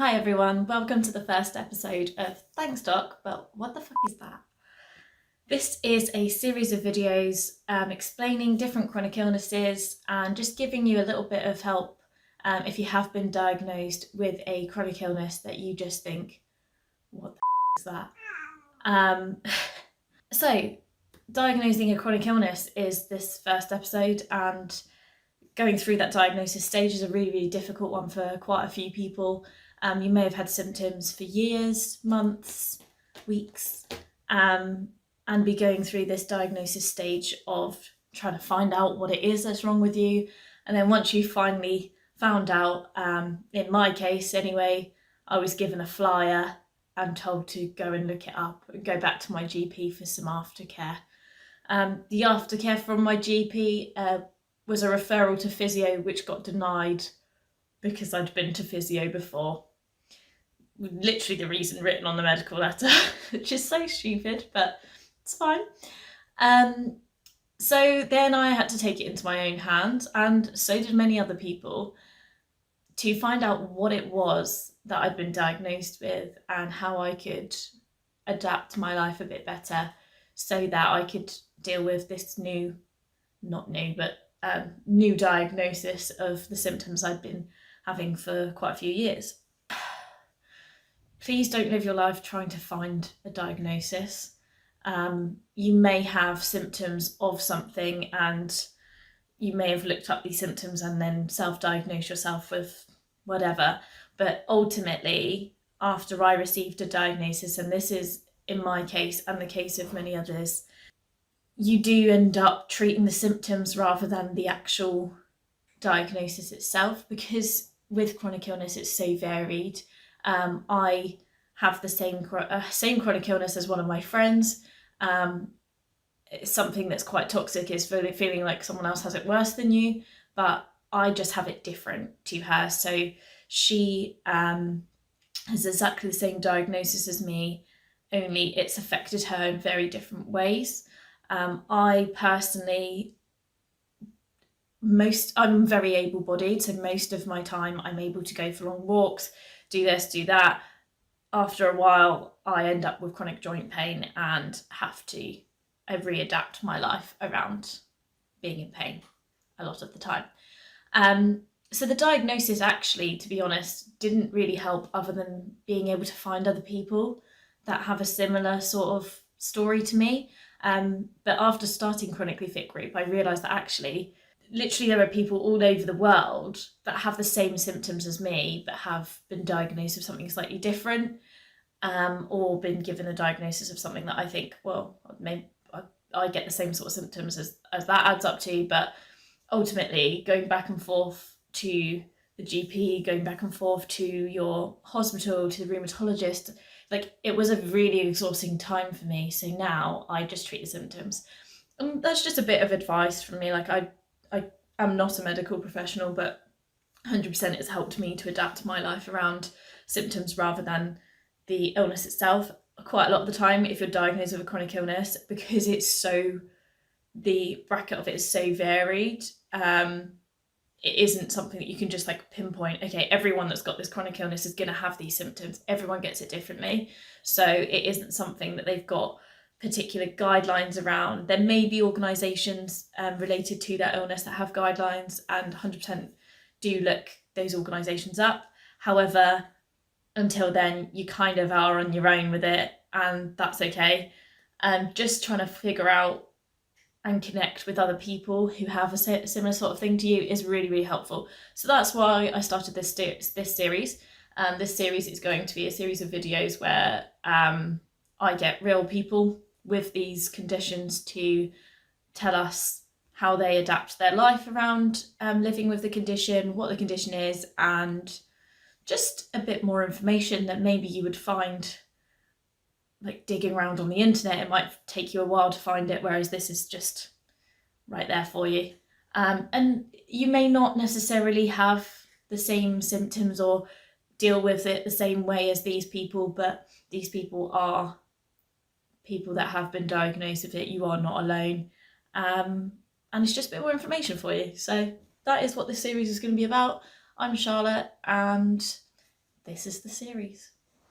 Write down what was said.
Hi everyone, welcome to the first episode of Thanks Doc, but what the fuck is that? This is a series of videos explaining different chronic illnesses and just giving you a little bit of help if you have been diagnosed with a chronic illness that you just think, what the fuck is that? So, diagnosing a chronic illness is this first episode, and going through that diagnosis stage is a really difficult one for quite a few people. You may have had symptoms for years, months, weeks, and be going through this diagnosis stage of trying to find out what it is that's wrong with you. And then once you finally found out, in my case anyway, I was given a flyer and told to go and look it up and go back to my GP for some aftercare. The aftercare from my GP was a referral to physio, which got denied because I'd been to physio before. Literally the reason written on the medical letter, which is so stupid, but it's fine. So then I had to take it into my own hands, and so did many other people, to find out what it was that I'd been diagnosed with and how I could adapt my life a bit better so that I could deal with this new diagnosis of the symptoms I'd been having for quite a few years. Please don't live your life trying to find a diagnosis. You may have symptoms of something and you may have looked up these symptoms and then self-diagnose yourself with whatever. But ultimately, after I received a diagnosis, and this is in my case and the case of many others, you do end up treating the symptoms rather than the actual diagnosis itself, because with chronic illness it's so varied. I have the same chronic illness as one of my friends. It's something that's quite toxic, is feeling like someone else has it worse than you, but I just have it different to her. So she has exactly the same diagnosis as me, only it's affected her in very different ways. I personally, I'm very able-bodied, so most of my time I'm able to go for long walks, do this, do that. After a while, I end up with chronic joint pain and have to readapt my life around being in pain a lot of the time. So the diagnosis actually, to be honest, didn't really help, other than being able to find other people that have a similar sort of story to me. But after starting Chronically Fit Group, I realised that actually, literally there are people all over the world that have the same symptoms as me, but have been diagnosed with something slightly different, or been given a diagnosis of something that I think, well, maybe I get the same sort of symptoms as that adds up to. But ultimately, going back and forth to the GP, going back and forth to your hospital, to the rheumatologist, like, it was a really exhausting time for me. So now I just treat the symptoms. And that's just a bit of advice from me. Like, I am not a medical professional, but 100% it's helped me to adapt my life around symptoms rather than the illness itself. Quite a lot of the time, if you're diagnosed with a chronic illness, because the bracket of it is so varied, it isn't something that you can just like pinpoint, okay, everyone that's got this chronic illness is going to have these symptoms. Everyone gets it differently. So it isn't something that they've got particular guidelines around. There may be organisations related to that illness that have guidelines, and 100% do look those organisations up. However, until then, you kind of are on your own with it, and that's okay. Just trying to figure out and connect with other people who have a similar sort of thing to you is really helpful. So that's why I started this series. This series is going to be a series of videos where I get real people with these conditions to tell us how they adapt their life around living with the condition, what the condition is, and just a bit more information that maybe you would find like digging around on the internet. It might take you a while to find it, whereas this is just right there for you. And you may not necessarily have the same symptoms or deal with it the same way as these people, but these people are people that have been diagnosed with it. You are not alone. And it's just a bit more information for you. So that is what this series is going to be about. I'm Charlotte, and this is the series.